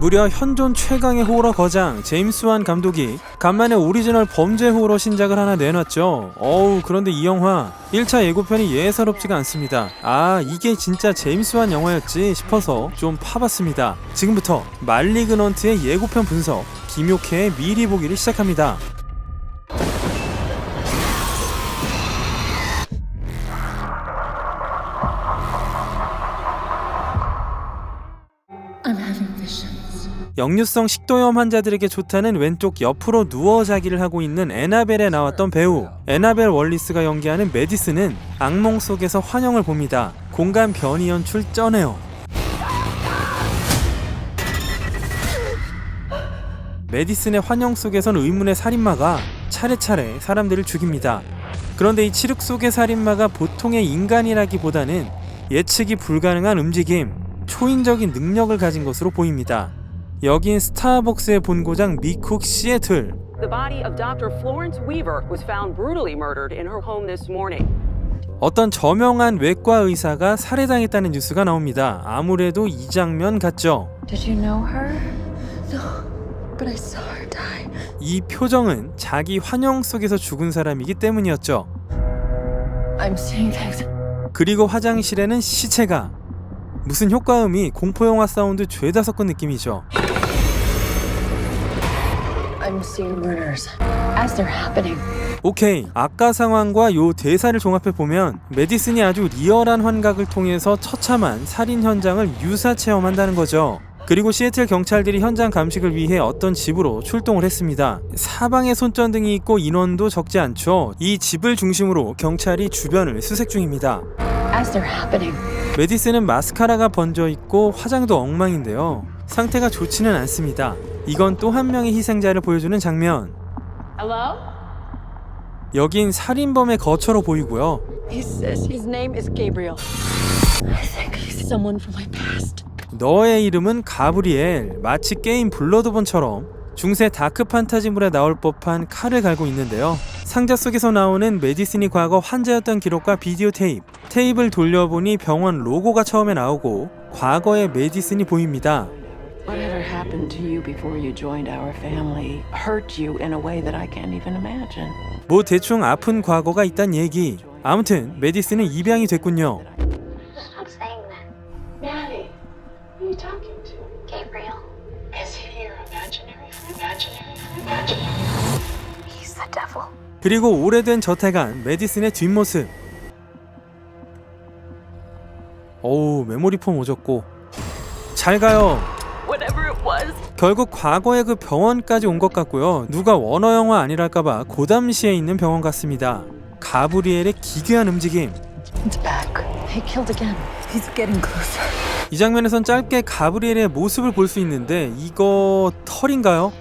무려 현존 최강의 호러 거장 제임스 완 감독이 간만에 오리지널 범죄 호러 신작을 하나 내놨죠. 그런데 이 영화 1차 예고편이 예사롭지가 않습니다. 이게 진짜 제임스 완 영화였지 싶어서 좀 파봤습니다. 지금부터 말리그넌트의 예고편 분석, 김효케의 미리 보기를 시작합니다. 역류성 식도염 환자들에게 좋다는 왼쪽 옆으로 누워 자기를 하고 있는 애나벨에 나왔던 배우 애나벨 월리스가 연기하는 메디슨은 악몽 속에서 환영을 봅니다. 공간 변이 연출 쩌네요. 메디슨의 환영 속에선 의문의 살인마가 차례차례 사람들을 죽입니다. 그런데 이 칠흑 속의 살인마가 보통의 인간이라기보다는 예측이 불가능한 움직임, 초인적인 능력을 가진 것으로 보입니다. 여긴 스타벅스의 본고장 미쿡 시애틀. The body of Dr. Florence Weaver was found brutally murdered in her home this morning. 어떤 저명한 외과 의사가 살해당했다는 뉴스가 나옵니다. 아무래도 이 장면 같죠? Did you know her? No, but I saw her die. 이 표정은 자기 환영 속에서 죽은 사람이기 때문이었죠. I'm seeing things. 그리고 화장실에는 시체가. 무슨 효과음이 공포영화 사운드 죄다 섞은 느낌이죠. I'm seeing murders as they're happening. 오케이, 아까 상황과 요 대사를 종합해보면 메디슨이 아주 리얼한 환각을 통해서 처참한 살인 현장을 유사 체험한다는 거죠. 그리고 시애틀 경찰들이 현장 감식을 위해 어떤 집으로 출동을 했습니다. 사방에 손전등이 있고 인원도 적지 않죠. 이 집을 중심으로 경찰이 주변을 수색 중입니다. As they're happening. 메디슨은 마스카라가 번져있고 화장도 엉망인데요. 상태가 좋지는 않습니다. 이건 또 한 명의 희생자를 보여주는 장면. Hello? 여긴 살인범의 거처로 보이고요. He says his name is Gabriel. I think he's someone from my past. 너의 이름은 가브리엘. 마치 게임 블러드본처럼 중세 다크 판타지물에 나올 법한 칼을 갈고 있는데요. 상자 속에서 나오는 메디슨이 과거 환자였던 기록과 비디오 테이프를 돌려보니 병원 로고가 처음에 나오고 과거의 메디슨이 보입니다. Whatever happened to you before you joined our family hurt you in a way that I can't even imagine. 뭐 대충 아픈 과거가 있단 얘기. 아무튼 메디슨은 입양이 됐군요. Stop saying that. Maddie, who are you talking to? Gabriel. Is he your imaginary? He's the devil. 그리고 오래된 저태간 메디슨의 뒷모습. 메모리 폼 오졌고. 잘 가요. Whatever it was. 결국 과거의 그 병원까지 온 것 같고요. 누가 원어 영화 아니랄까봐 고담시에 있는 병원 같습니다. 가브리엘의 기괴한 움직임. It's back. He killed again. He's getting closer. 이 장면에선 짧게 가브리엘의 모습을 볼 수 있는데 이거 털인가요?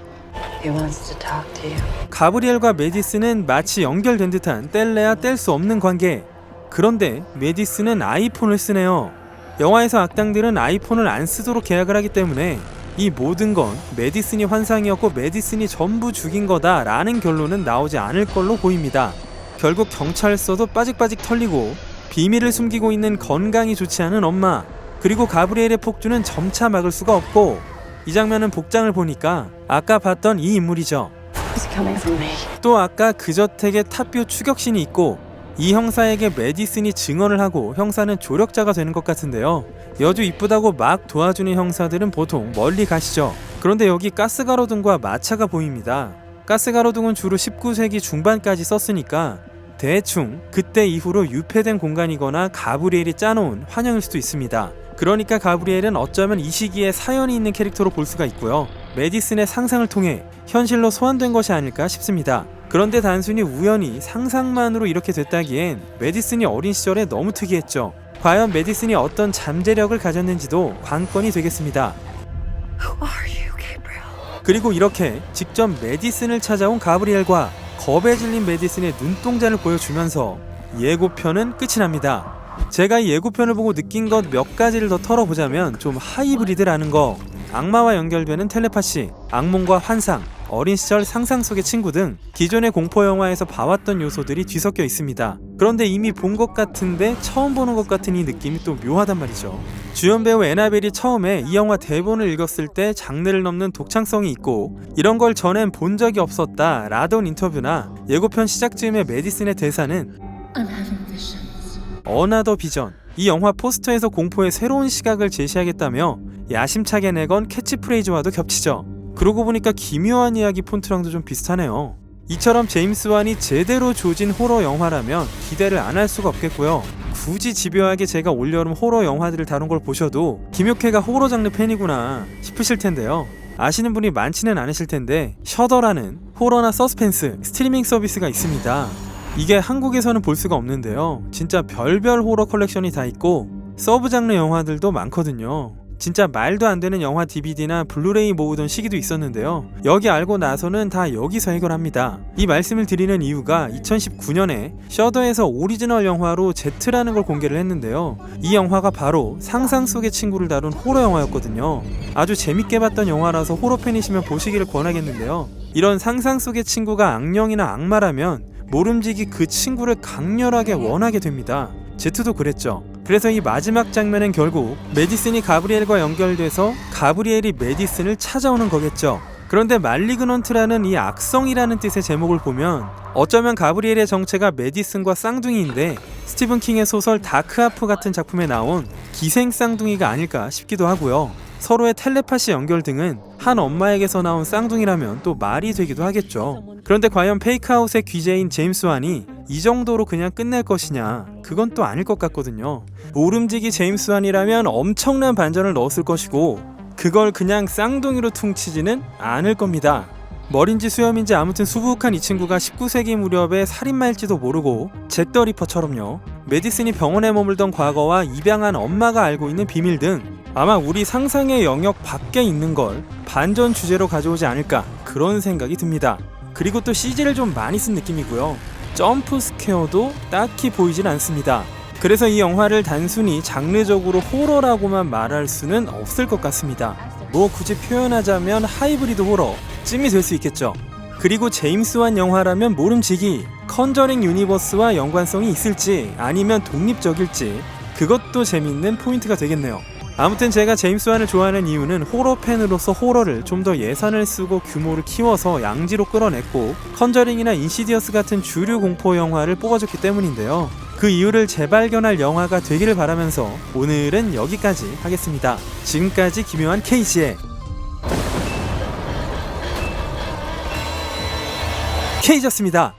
He wants to talk to you. 가브리엘과 메디슨은 마치 연결된 듯한 뗄래야 뗄 수 없는 관계. 그런데 메디슨은 아이폰을 쓰네요. 영화에서 악당들은 아이폰을 안 쓰도록 계약을 하기 때문에 이 모든 건 메디슨이 환상이었고 메디슨이 전부 죽인 거다 라는 결론은 나오지 않을 걸로 보입니다. 결국 경찰서도 빠직빠직 털리고 비밀을 숨기고 있는 건강이 좋지 않은 엄마, 그리고 가브리엘의 폭주는 점차 막을 수가 없고, 이 장면은 복장을 보니까 아까 봤던 이 인물이죠. He's coming for me. 또 아까 그 저택에 탑뷰 추격신이 있고 이 형사에게 메디슨이 증언을 하고 형사는 조력자가 되는 것 같은데요. 여주 이쁘다고 막 도와주는 형사들은 보통 멀리 가시죠. 그런데 여기 가스가로등과 마차가 보입니다. 가스가로등은 주로 19세기 중반까지 썼으니까 대충 그때 이후로 유폐된 공간이거나 가브리엘이 짜놓은 환영일 수도 있습니다. 그러니까 가브리엘은 어쩌면 이 시기에 사연이 있는 캐릭터로 볼 수가 있고요. 메디슨의 상상을 통해 현실로 소환된 것이 아닐까 싶습니다. 그런데 단순히 우연히 상상만으로 이렇게 됐다기엔 메디슨이 어린 시절에 너무 특이했죠. 과연 메디슨이 어떤 잠재력을 가졌는지도 관건이 되겠습니다. Who are you, Gabriel? 그리고 이렇게 직접 메디슨을 찾아온 가브리엘과 겁에 질린 메디슨의 눈동자를 보여주면서 예고편은 끝이 납니다. 제가 이 예고편을 보고 느낀 것 몇 가지를 더 털어보자면 좀 하이브리드라는 거, 악마와 연결되는 텔레파시, 악몽과 환상, 어린 시절 상상 속의 친구 등 기존의 공포 영화에서 봐왔던 요소들이 뒤섞여 있습니다. 그런데 이미 본 것 같은데 처음 보는 것 같은 이 느낌이 또 묘하단 말이죠. 주연 배우 애나벨이 처음에 이 영화 대본을 읽었을 때 장르를 넘는 독창성이 있고 이런 걸 전엔 본 적이 없었다 라던 인터뷰나 예고편 시작 즈음의 메디슨의 대사는 어나더 비전, 이 영화 포스터에서 공포의 새로운 시각을 제시하겠다며 야심차게 내건 캐치프레이즈와도 겹치죠. 그러고 보니까 기묘한 이야기 폰트랑도 좀 비슷하네요. 이처럼 제임스 완이 제대로 조진 호러 영화라면 기대를 안 할 수가 없겠고요. 굳이 집요하게 제가 올여름 호러 영화들을 다룬 걸 보셔도 김효캐가 호러 장르 팬이구나 싶으실 텐데요. 아시는 분이 많지는 않으실 텐데 셔더라는 호러나 서스펜스 스트리밍 서비스가 있습니다. 이게 한국에서는 볼 수가 없는데요. 진짜 별별 호러 컬렉션이 다 있고 서브 장르 영화들도 많거든요. 진짜 말도 안 되는 영화 DVD나 블루레이 모으던 시기도 있었는데요. 여기 알고 나서는 다 여기서 해결합니다. 이 말씀을 드리는 이유가 2019년에 셔더에서 오리지널 영화로 Z라는 걸 공개를 했는데요. 이 영화가 바로 상상 속의 친구를 다룬 호러 영화였거든요. 아주 재밌게 봤던 영화라서 호러 팬이시면 보시기를 권하겠는데요. 이런 상상 속의 친구가 악령이나 악마라면 모름지기 그 친구를 강렬하게 원하게 됩니다. Z도 그랬죠. 그래서 이 마지막 장면은 결국 메디슨이 가브리엘과 연결돼서 가브리엘이 메디슨을 찾아오는 거겠죠. 그런데 말리그넌트라는 이 악성이라는 뜻의 제목을 보면 어쩌면 가브리엘의 정체가 메디슨과 쌍둥이인데 스티븐 킹의 소설 다크하프 같은 작품에 나온 기생 쌍둥이가 아닐까 싶기도 하고요. 서로의 텔레파시 연결 등은 한 엄마에게서 나온 쌍둥이라면 또 말이 되기도 하겠죠. 그런데 과연 페이크아웃의 귀재인 제임스 완이 이 정도로 그냥 끝낼 것이냐? 그건 또 아닐 것 같거든요. 모름지기 제임스 완이라면 엄청난 반전을 넣었을 것이고 그걸 그냥 쌍둥이로 퉁치지는 않을 겁니다. 머린지 수염인지 아무튼 수북한 이 친구가 19세기 무렵에 살인마일지도 모르고 잭 더 리퍼처럼요. 메디슨이 병원에 머물던 과거와 입양한 엄마가 알고 있는 비밀 등 아마 우리 상상의 영역 밖에 있는 걸 반전 주제로 가져오지 않을까 그런 생각이 듭니다. 그리고 또 CG를 좀 많이 쓴 느낌이고요. 점프 스퀘어도 딱히 보이진 않습니다. 그래서 이 영화를 단순히 장르적으로 호러라고만 말할 수는 없을 것 같습니다. 뭐 굳이 표현하자면 하이브리드 호러 쯤이 될 수 있겠죠. 그리고 제임스 완 영화라면 모름지기 컨저링 유니버스와 연관성이 있을지 아니면 독립적일지 그것도 재밌는 포인트가 되겠네요. 아무튼 제가 제임스 완을 좋아하는 이유는 호러 팬으로서 호러를 좀 더 예산을 쓰고 규모를 키워서 양지로 끌어냈고 컨저링이나 인시디어스 같은 주류 공포 영화를 뽑아줬기 때문인데요. 그 이유를 재발견할 영화가 되기를 바라면서 오늘은 여기까지 하겠습니다. 지금까지 기묘한 KG의 K였습니다.